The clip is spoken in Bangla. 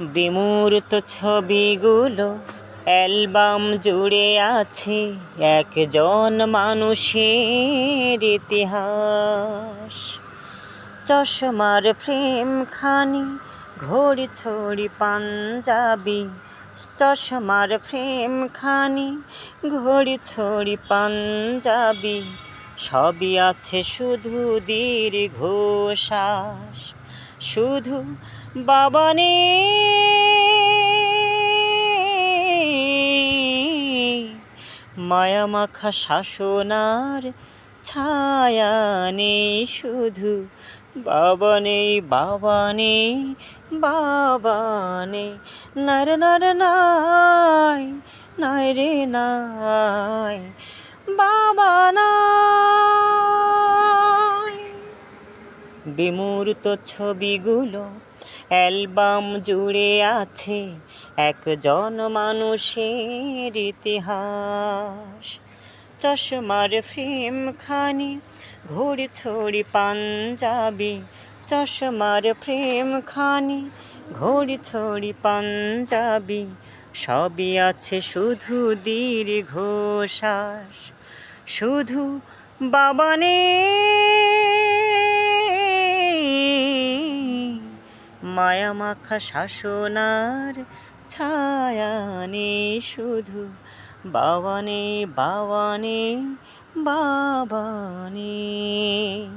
বিমূর্ত ছবিগুলো অ্যালবাম জুড়ে আছে একজন মানুষের ইতিহাস। চশমার ফ্রেমখানি, ঘড়ি ছড়ি পাঞ্জাবি, চশমার ফ্রেমখানি, ঘড়ি ছড়ি পাঞ্জাবি, সবই আছে শুধু দীর্ঘশ্বাস। শুধু বাবা নেই, মায়া মাখা শাসনার ছায়া নেই। শুধু বাবা নেই, বাবা নেই, বাবা নেই। নার নার নাই, নাই রে নাই, বাবা নাই। বিমূর্ত ছবিগুলো অ্যালবাম জুড়ে আছে একজন মানুষের ইতিহাস। চশমার ফ্রেমখানি, ঘড়ি ছড়ি পাঞ্জাবি, চশমার ফ্রেমখানি, ঘড়ি ছড়ি পাঞ্জাবি, সবই আছে শুধু দীর্ঘশ্বাস। শুধু বাবা নেই, মায়া মাখা শাসনার ছায়া নেই। শুধু বাবা নেই, বাবা নেই, বাবা নেই।